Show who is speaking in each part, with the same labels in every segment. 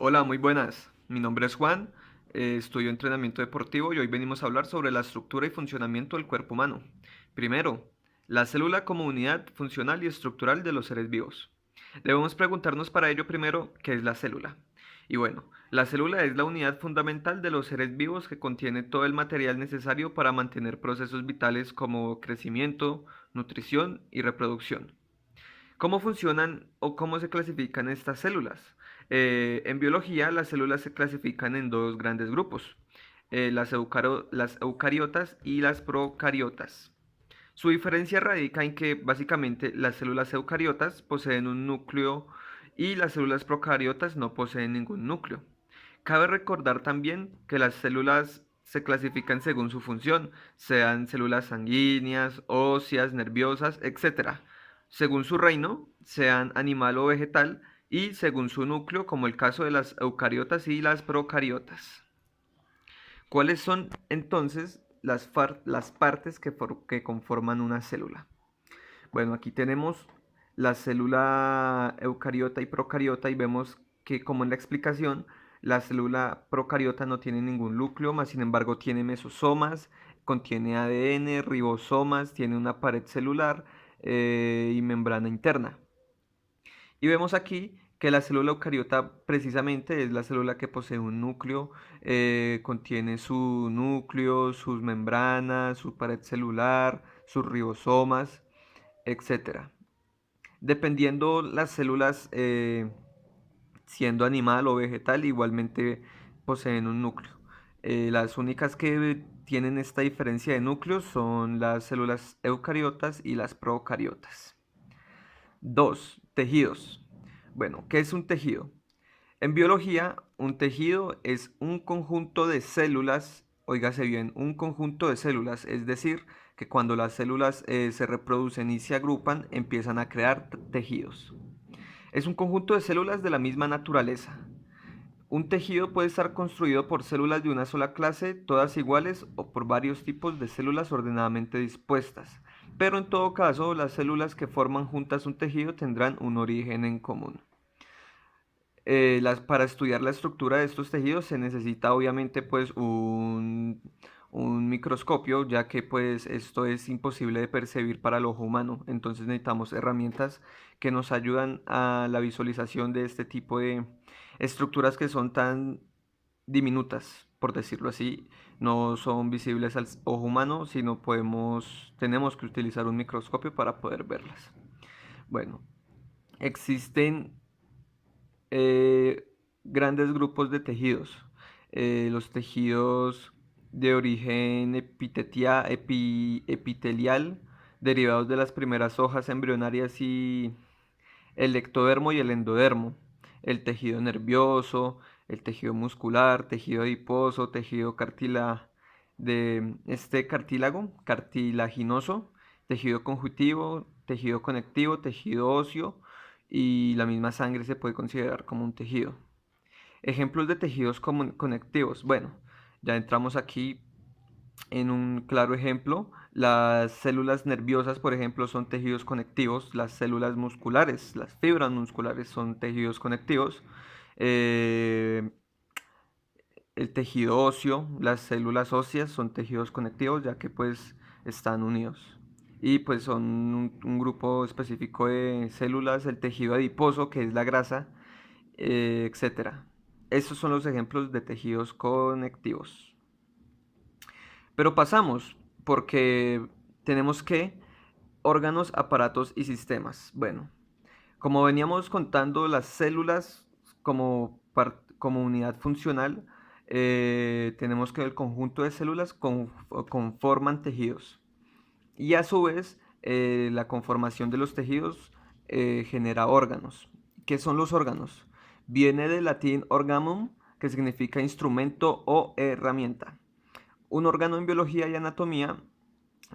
Speaker 1: Hola, muy buenas. Mi nombre es Juan, estudio entrenamiento deportivo y hoy venimos a hablar sobre la estructura y funcionamiento del cuerpo humano. Primero, la célula como unidad funcional y estructural de los seres vivos. Debemos preguntarnos para ello primero qué es la célula. Y bueno, la célula es la unidad fundamental de los seres vivos que contiene todo el material necesario para mantener procesos vitales como crecimiento, nutrición y reproducción. ¿Cómo funcionan o cómo se clasifican estas células? En biología, las células se clasifican en dos grandes grupos, las eucariotas y las procariotas. Su diferencia radica en que básicamente las células eucariotas poseen un núcleo y las células procariotas no poseen ningún núcleo. Cabe recordar también que las células se clasifican según su función, sean células sanguíneas, óseas, nerviosas, etc. Según su reino, sean animal o vegetal, y según su núcleo, como el caso de las eucariotas y las procariotas. ¿Cuáles son entonces las partes que conforman una célula? Bueno, aquí tenemos la célula eucariota y procariota y vemos que, como en la explicación, la célula procariota no tiene ningún núcleo, más sin embargo tiene mesosomas, contiene ADN, ribosomas, tiene una pared celular y membrana interna. Y vemos aquí que la célula eucariota precisamente es la célula que posee un núcleo, contiene su núcleo, sus membranas, su pared celular, sus ribosomas, etcétera. Dependiendo las células, siendo animal o vegetal, igualmente poseen un núcleo. Las únicas que tienen esta diferencia de núcleos son las células eucariotas y las procariotas. 2. Tejidos. Bueno, ¿qué es un tejido? En biología, un tejido es un conjunto de células, óigase bien, un conjunto de células, es decir, que cuando las células se reproducen y se agrupan, empiezan a crear tejidos. Es un conjunto de células de la misma naturaleza. Un tejido puede estar construido por células de una sola clase, todas iguales, o por varios tipos de células ordenadamente dispuestas. Pero en todo caso, las células que forman juntas un tejido tendrán un origen en común. Para estudiar la estructura de estos tejidos se necesita obviamente pues un microscopio, ya que pues esto es imposible de percibir para el ojo humano. Entonces necesitamos herramientas que nos ayudan a la visualización de este tipo de estructuras que son tan diminutas, por decirlo así, no son visibles al ojo humano, sino tenemos que utilizar un microscopio para poder verlas. Bueno, existen eh, grandes grupos de tejidos. Los tejidos de origen epitelial, derivados de las primeras hojas embrionarias y el ectodermo y el endodermo. El tejido nervioso, el tejido muscular, tejido adiposo, tejido cartílago, cartilaginoso, tejido conjuntivo, tejido conectivo, tejido óseo, y la misma sangre se puede considerar como un tejido. Ejemplos de tejidos conectivos. Bueno, ya entramos aquí en un claro ejemplo. Las células nerviosas, por ejemplo, son tejidos conectivos. Las células musculares, las fibras musculares son tejidos conectivos. Eh, el tejido óseo, las células óseas son tejidos conectivos, ya que pues están unidos. Y pues son un grupo específico de células, el tejido adiposo, que es la grasa, etcétera. Estos son los ejemplos de tejidos conectivos. Pero pasamos porque tenemos que órganos, aparatos y sistemas. Bueno, como veníamos contando, las células como unidad funcional, tenemos que el conjunto de células conforman tejidos. Y a su vez, la conformación de los tejidos genera órganos. ¿Qué son los órganos? Viene del latín organum, que significa instrumento o herramienta. Un órgano en biología y anatomía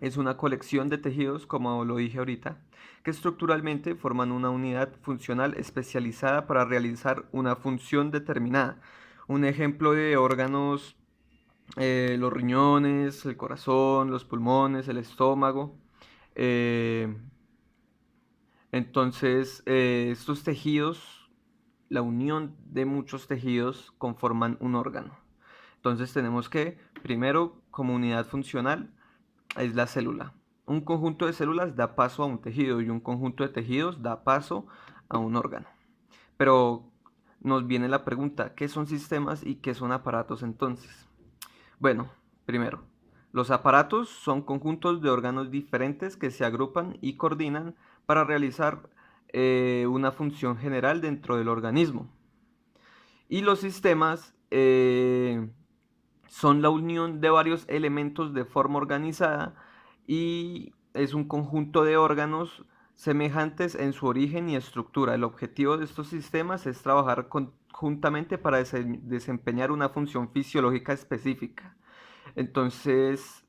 Speaker 1: es una colección de tejidos, como lo dije ahorita, que estructuralmente forman una unidad funcional especializada para realizar una función determinada. Un ejemplo de órganos, los riñones, el corazón, los pulmones, el estómago. Eh, entonces, estos tejidos la unión de muchos tejidos conforman un órgano. Entonces tenemos que, primero, como unidad funcional, es la célula. Un conjunto de células da paso a un tejido y un conjunto de tejidos da paso a un órgano. Pero nos viene la pregunta, ¿qué son sistemas y qué son aparatos entonces? Bueno, primero, los aparatos son conjuntos de órganos diferentes que se agrupan y coordinan para realizar una función general dentro del organismo. Y los sistemas son la unión de varios elementos de forma organizada y es un conjunto de órganos semejantes en su origen y estructura. El objetivo de estos sistemas es trabajar conjuntamente para desempeñar una función fisiológica específica. Entonces,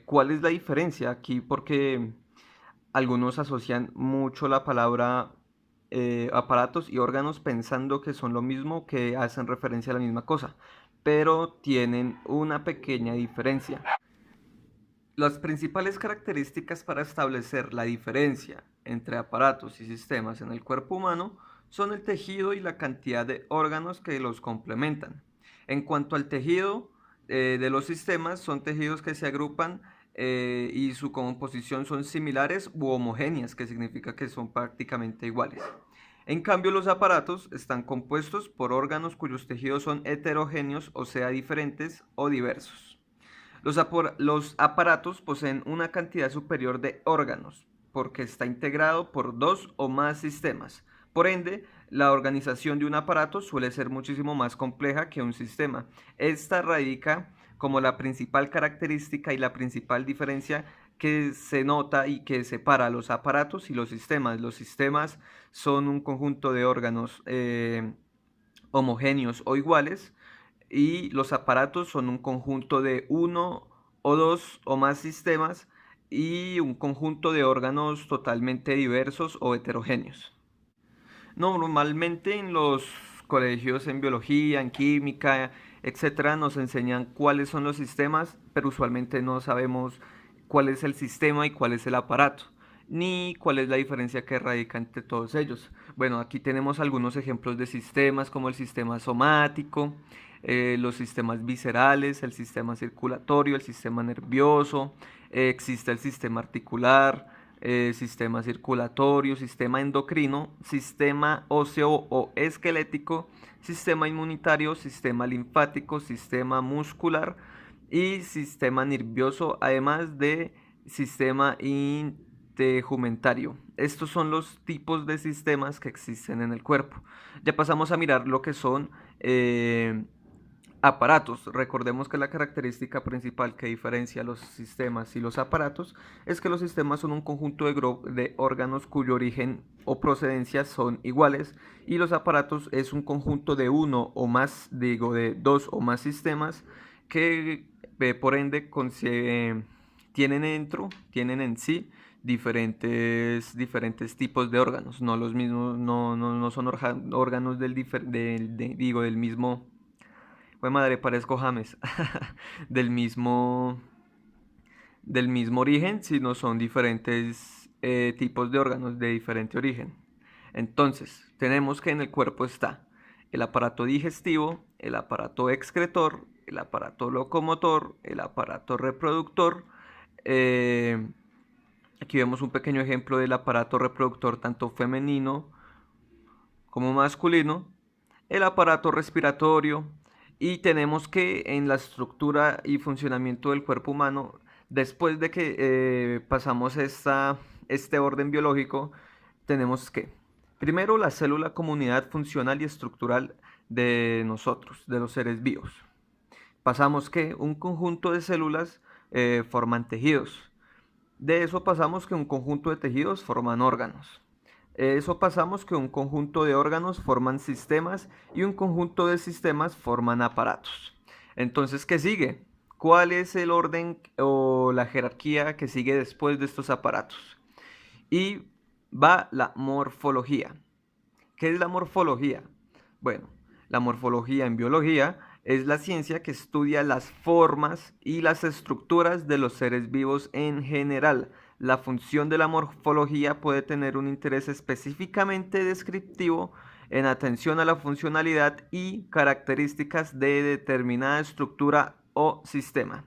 Speaker 1: ¿cuál es la diferencia aquí? Porque algunos asocian mucho la palabra aparatos y órganos pensando que son lo mismo, que hacen referencia a la misma cosa, pero tienen una pequeña diferencia. Las principales características para establecer la diferencia entre aparatos y sistemas en el cuerpo humano son el tejido y la cantidad de órganos que los complementan. En cuanto al tejido de los sistemas, son tejidos que se agrupan y su composición son similares u homogéneas, que significa que son prácticamente iguales. En cambio, los aparatos están compuestos por órganos cuyos tejidos son heterogéneos, o sea, diferentes o diversos. Los aparatos poseen una cantidad superior de órganos, porque está integrado por dos o más sistemas. Por ende, la organización de un aparato suele ser muchísimo más compleja que un sistema. Esta radica como la principal característica y la principal diferencia que se nota y que separa los aparatos y los sistemas. Los sistemas son un conjunto de órganos homogéneos o iguales, y los aparatos son un conjunto de uno o dos o más sistemas y un conjunto de órganos totalmente diversos o heterogéneos. Normalmente en los colegios en biología, en química, etcétera, nos enseñan cuáles son los sistemas, pero usualmente no sabemos cuál es el sistema y cuál es el aparato, ni cuál es la diferencia que radica entre todos ellos. Bueno, aquí tenemos algunos ejemplos de sistemas como el sistema somático, los sistemas viscerales, el sistema circulatorio, el sistema nervioso, existe el sistema articular, sistema circulatorio, sistema endocrino, sistema óseo o esquelético, sistema inmunitario, sistema linfático, sistema muscular y sistema nervioso, además de sistema integumentario. Estos son los tipos de sistemas que existen en el cuerpo. Ya pasamos a mirar lo que son aparatos. Recordemos que la característica principal que diferencia los sistemas y los aparatos es que los sistemas son un conjunto de órganos cuyo origen o procedencia son iguales, y los aparatos es un conjunto de uno o más, de dos o más sistemas que por ende tienen en sí diferentes tipos de órganos, no los mismos, no son órganos del mismo. Pues madre, parezco James. del mismo, del mismo origen, sino son diferentes tipos de órganos de diferente origen. Entonces, tenemos que en el cuerpo está el aparato digestivo, el aparato excretor, el aparato locomotor, el aparato reproductor. eh, Aquí vemos un pequeño ejemplo del aparato reproductor tanto femenino como masculino, el aparato respiratorio, y tenemos que en la estructura y funcionamiento del cuerpo humano, después de que pasamos este orden biológico, tenemos que, primero, la célula como unidad funcional y estructural de nosotros, de los seres vivos. Pasamos que un conjunto de células forman tejidos. De eso pasamos que un conjunto de tejidos forman órganos. Eso pasamos que un conjunto de órganos forman sistemas y un conjunto de sistemas forman aparatos. Entonces, ¿qué sigue? ¿Cuál es el orden o la jerarquía que sigue después de estos aparatos? Y va la morfología. ¿Qué es la morfología? Bueno, la morfología en biología es la ciencia que estudia las formas y las estructuras de los seres vivos en general. La función de la morfología puede tener un interés específicamente descriptivo en atención a la funcionalidad y características de determinada estructura o sistema.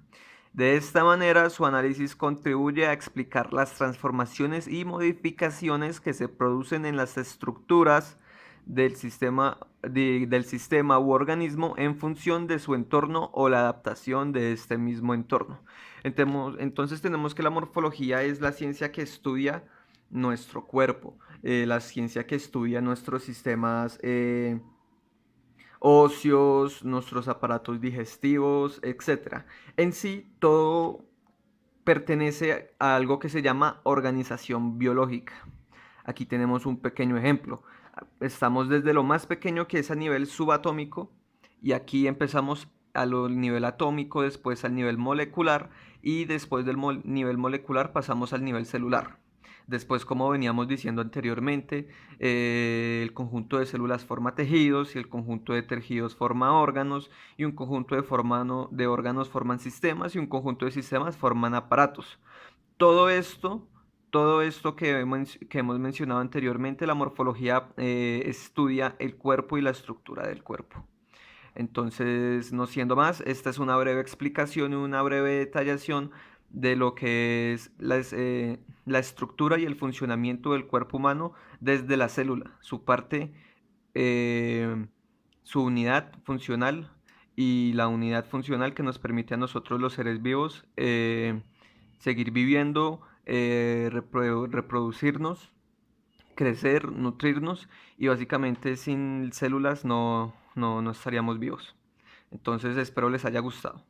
Speaker 1: De esta manera, su análisis contribuye a explicar las transformaciones y modificaciones que se producen en las estructuras del sistema u organismo en función de su entorno o la adaptación de este mismo entorno. Entonces tenemos que la morfología es la ciencia que estudia nuestro cuerpo, la ciencia que estudia nuestros sistemas óseos, nuestros aparatos digestivos, etc. En sí, todo pertenece a algo que se llama organización biológica. Aquí tenemos un pequeño ejemplo. Estamos desde lo más pequeño, que es a nivel subatómico, y aquí empezamos al nivel atómico, después al nivel molecular, y después del nivel molecular pasamos al nivel celular. Después, como veníamos diciendo anteriormente, el conjunto de células forma tejidos, y el conjunto de tejidos forma órganos, y un conjunto de órganos forman sistemas, y un conjunto de sistemas forman aparatos. Todo esto, todo esto que hemos mencionado anteriormente, la morfología estudia el cuerpo y la estructura del cuerpo. Entonces, no siendo más, esta es una breve explicación y una breve detallación de lo que es la estructura y el funcionamiento del cuerpo humano desde la célula, su parte, eh, su unidad funcional, y la unidad funcional que nos permite a nosotros los seres vivos seguir viviendo, reproducirnos, crecer, nutrirnos, y básicamente sin células no estaríamos vivos. Entonces espero les haya gustado.